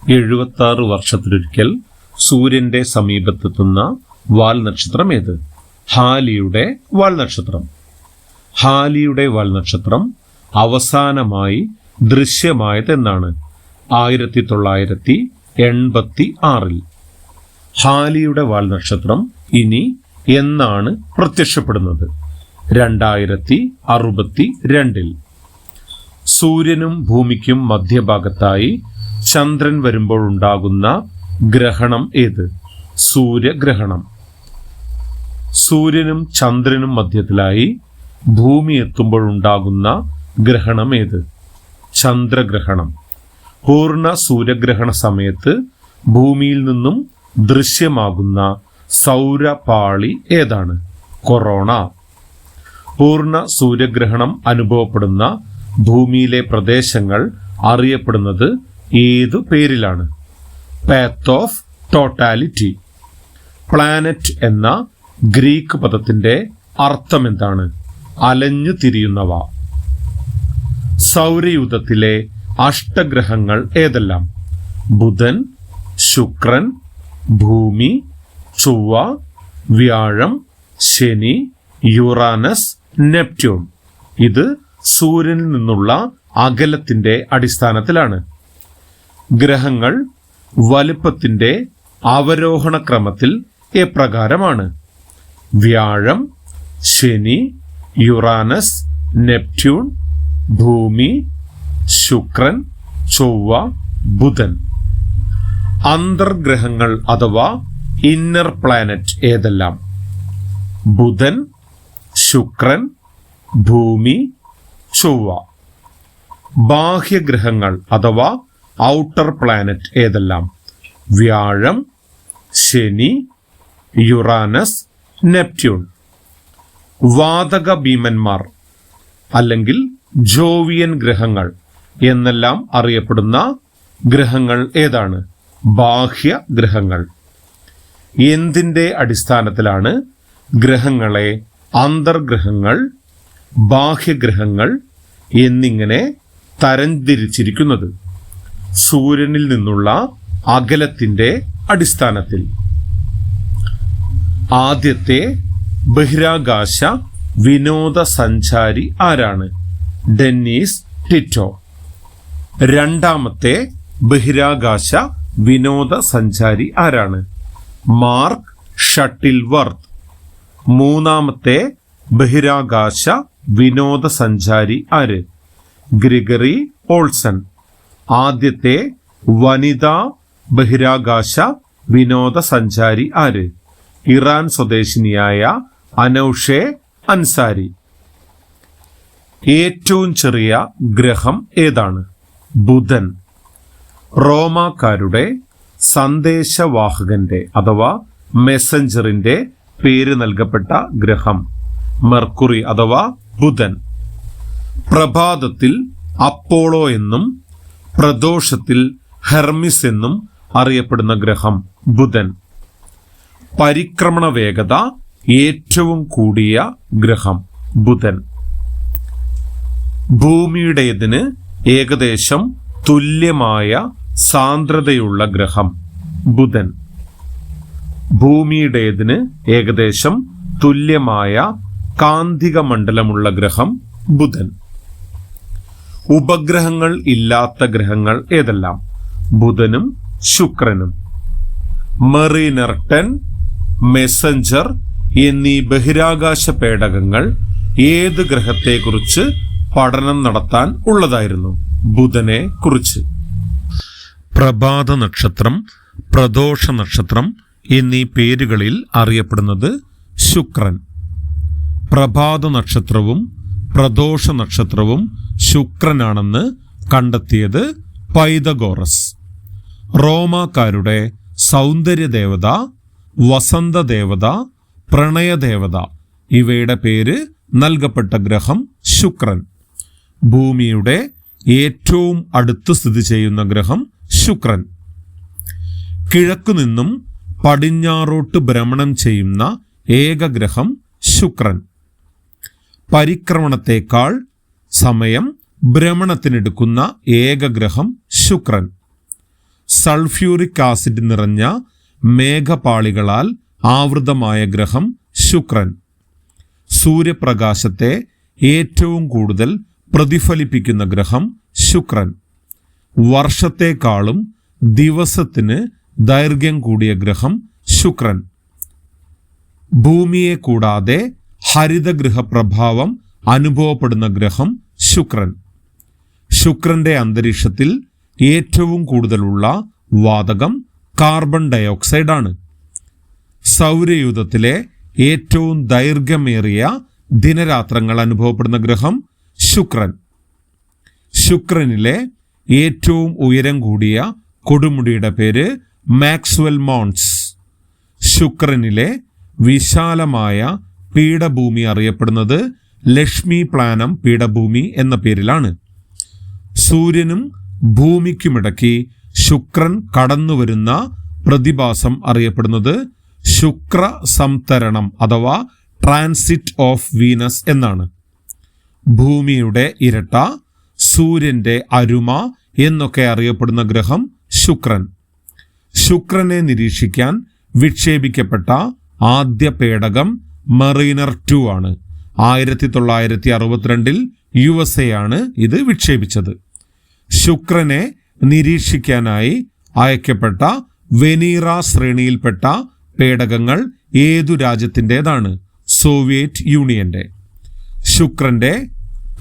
76 വർഷത്തിലൊരിക്കൽ സൂര്യന്റെ സമീപത്തെത്തുന്ന വാൽ നക്ഷത്രം ഏത്? ഹാലിയുടെ വാൽ നക്ഷത്രം. ഹാലിയുടെ വാൽ നക്ഷത്രം അവസാനമായി ദൃശ്യമായത് എന്നാണ്? 1986. ഹാലിയുടെ വാൽ നക്ഷത്രം ഇനി എന്നാണ് പ്രത്യക്ഷപ്പെടുന്നത്? 2062. സൂര്യനും ഭൂമിക്കും മധ്യഭാഗത്തായി ചന്ദ്രൻ വരുമ്പോൾ ഉണ്ടാകുന്ന ഗ്രഹണം ഏത്? സൂര്യഗ്രഹണം. സൂര്യനും ചന്ദ്രനും മധ്യത്തിലായി ഭൂമി എത്തുമ്പോഴുണ്ടാകുന്ന ഗ്രഹണം ഏത്? ചന്ദ്രഗ്രഹണം. പൂർണ്ണ സൂര്യഗ്രഹണ സമയത്ത് ഭൂമിയിൽ നിന്നും ദൃശ്യമാകുന്ന സൗരപാളി ഏതാണ്? കൊറോണ. പൂർണ്ണ സൂര്യഗ്രഹണം അനുഭവപ്പെടുന്ന ഭൂമിയിലെ പ്രദേശങ്ങൾ അറിയപ്പെടുന്നത് ഏതു പേരിലാണ്? Path of totality. പ്ലാനറ്റ് എന്ന ഗ്രീക്ക് പദത്തിന്റെ അർത്ഥം എന്താണ്? അലഞ്ഞു തിരിയുന്നവ. സൗരയൂഥത്തിലെ അഷ്ടഗ്രഹങ്ങൾ ഏതെല്ലാം? ബുധൻ, ശുക്രൻ, ഭൂമി, ചൊവ്വ, വ്യാഴം, ശനി, യുറാനസ്, നെപ്റ്റ്യൂൺ. ഇത് സൂര്യനിൽ നിന്നുള്ള അകലത്തിന്റെ അടിസ്ഥാനത്തിലാണ്. ഗ്രഹങ്ങൾ വലുപ്പത്തിന്റെ അവരോഹണ ക്രമത്തിൽ എപ്രകാരമാണ്? വ്യാഴം, ശനി, യുറാനസ്, നെപ്റ്റ്യൂൺ, ഭൂമി, ശുക്രൻ, ചൊവ്വ, ബുധൻ. അന്തർഗ്രഹങ്ങൾ അഥവാ ഇന്നർ പ്ലാനറ്റ് ഏതെല്ലാം? ബുധൻ, ശുക്രൻ, ഭൂമി, ചൊവ്വ. ബാഹ്യഗ്രഹങ്ങൾ അഥവാ ഔട്ടർ പ്ലാനറ്റ് ഏതെല്ലാം? വ്യാഴം, ശനി, യുറാനസ്, നെപ്റ്റ്യൂൺ. വാതക ഭീമന്മാർ അല്ലെങ്കിൽ ജോവിയൻ ഗ്രഹങ്ങൾ എന്നെല്ലാം അറിയപ്പെടുന്ന ഗ്രഹങ്ങൾ ഏതാണ്? ബാഹ്യ ഗ്രഹങ്ങൾ. എന്തിന്റെ അടിസ്ഥാനത്തിലാണ് ഗ്രഹങ്ങളെ അന്തർഗ്രഹങ്ങൾ, ബാഹ്യഗ്രഹങ്ങൾ എന്നിങ്ങനെ തരംതിരിച്ചിരിക്കുന്നത്? സൂര്യനിൽ നിന്നുള്ള അകലത്തിന്റെ അടിസ്ഥാനത്തിൽ. ആദ്യത്തെ ബഹിരാകാശ വിനോദസഞ്ചാരി ആരാണ്? ഡെന്നീസ് ടിറ്റോ. രണ്ടാമത്തെ ബഹിരാകാശ വിനോദസഞ്ചാരി ആരാണ്? Mark Shuttleworth. മൂന്നാമത്തെ ബഹിരാകാശ വിനോദസഞ്ചാരി ആര്? Gregory Olsen. ആദ്യത്തെ വനിതാ ബഹിരാകാശ വിനോദസഞ്ചാരി ആര്? ഇറാൻ സ്വദേശിനിയായ അനൗഷെ അൻസാരി. ഏറ്റവും ചെറിയ ഗ്രഹം ഏതാണ്? ബുധൻ. റോമാക്കാരുടെ സന്ദേശവാഹകന്റെ അഥവാ മെസ്സഞ്ചറിന്റെ പേര് നൽകപ്പെട്ട ഗ്രഹം മെർക്കുറി അഥവാ ബുധൻ. പ്രഭാതത്തിൽ അപ്പോളോ എന്നും പ്രദോഷത്തിൽ ഹെർമിസ് എന്നും അറിയപ്പെടുന്ന ഗ്രഹം ബുധൻ. പരിക്രമണ വേഗത ഏറ്റവും കൂടിയ ഗ്രഹം ബുധൻ. ഭൂമിയുടേതിന് ഏകദേശം തുല്യമായ സാന്ദ്രതയുള്ള ഗ്രഹം ബുധൻ. ഭൂമിയുടേതിന് ഏകദേശം തുല്യമായ കാന്തിക മണ്ഡലമുള്ള ഗ്രഹം ബുധൻ. ഉപഗ്രഹങ്ങൾ ഇല്ലാത്ത ഗ്രഹങ്ങൾ ഏതെല്ലാം? ബുധനും ശുക്രനും. മെറീനർ 10, മെസ്സഞ്ചർ എന്നീ ബഹിരാകാശ പേടകങ്ങൾ ഏത് ഗ്രഹത്തെക്കുറിച്ച് പഠനം നടത്താൻ ഉള്ളതായിരുന്നു? ബുധനെ കുറിച്ച്. പ്രഭാത നക്ഷത്രം, പ്രദോഷ നക്ഷത്രം എന്നീ പേരുകളിൽ അറിയപ്പെടുന്നത് ശുക്രൻ. പ്രഭാത നക്ഷത്രവും പ്രദോഷ നക്ഷത്രവും ശുക്രനാണെന്ന് കണ്ടെത്തിയത് പൈതഗോറസ്. റോമാക്കാരുടെ സൗന്ദര്യദേവത, വസന്തദേവത, പ്രണയദേവത ഇവയുടെ പേര് നൽകപ്പെട്ട ഗ്രഹം ശുക്രൻ. ഭൂമിയുടെ ഏറ്റവും അടുത്ത് സ്ഥിതി ചെയ്യുന്ന ഗ്രഹം ശുക്രൻ. കിഴക്കുനിന്നും പടിഞ്ഞാറോട്ട് ഭ്രമണം ചെയ്യുന്ന ഏക ഗ്രഹം ശുക്രൻ. പരിക്രമണത്തേക്കാൾ സമയം ഭ്രമണത്തിനെടുക്കുന്ന ഏക ഗ്രഹം ശുക്രൻ. സൾഫ്യൂറിക് ആസിഡ് നിറഞ്ഞ മേഘപാളികളാൽ ആവൃതമായ ഗ്രഹം ശുക്രൻ. സൂര്യപ്രകാശത്തെ ഏറ്റവും കൂടുതൽ പ്രതിഫലിപ്പിക്കുന്ന ഗ്രഹം ശുക്രൻ. വർഷത്തെക്കാളും ദിവസത്തിന് ദൈർഘ്യം കൂടിയ ഗ്രഹം ശുക്രൻ. ഭൂമിയെ കൂടാതെ ഹരിതഗൃഹ പ്രഭാവം അനുഭവപ്പെടുന്ന ഗ്രഹം ശുക്രൻ. ശുക്രന്റെ അന്തരീക്ഷത്തിൽ ഏറ്റവും കൂടുതലുള്ള വാതകം കാർബൺ ഡയോക്സൈഡ് ആണ്. സൗരയൂഥത്തിലെ ഏറ്റവും ദൈർഘ്യമേറിയ ദിനരാത്രങ്ങൾ അനുഭവപ്പെടുന്ന ഗ്രഹം ശുക്രൻ. ശുക്രനിലെ ഏറ്റവും ഉയരം കൂടിയ കൊടുമുടിയുടെ പേര് മാക്സ്വെൽ മൗണ്ട്സ്. ശുക്രനിലെ വിശാലമായ പീഠഭൂമി അറിയപ്പെടുന്നത് ലക്ഷ്മി പ്ലാനം പീഠഭൂമി എന്ന പേരിലാണ്. സൂര്യനും ഭൂമിക്കുമിടയ്ക്ക് ശുക്രൻ കടന്നുവരുന്ന പ്രതിഭാസം അറിയപ്പെടുന്നത് ശുക്ര സംതരണം അഥവാ ട്രാൻസിറ്റ് ഓഫ് വീനസ് എന്നാണ്. ഭൂമിയുടെ ഇരട്ട, സൂര്യന്റെ അരുമ എന്നൊക്കെ അറിയപ്പെടുന്ന ഗ്രഹം ശുക്രൻ. ശുക്രനെ നിരീക്ഷിക്കാൻ വിക്ഷേപിക്കപ്പെട്ട ആദ്യ പേടകം മറീനർ 2 ആണ്. 1962 USA ആണ് ഇത് വിക്ഷേപിച്ചത്. ശുക്രനെ നിരീക്ഷിക്കാനായി അയക്കപ്പെട്ട വെനീറ ശ്രേണിയിൽപ്പെട്ട പേടകങ്ങൾ ഏതു രാജ്യത്തിൻ്റെതാണ്? സോവിയറ്റ് യൂണിയന്റെ. ശുക്രന്റെ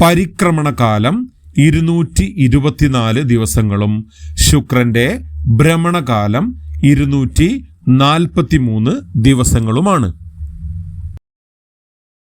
പരിക്രമണകാലം 224 ദിവസങ്ങളും ശുക്രന്റെ ഭ്രമണകാലം 243 ദിവസങ്ങളുമാണ്.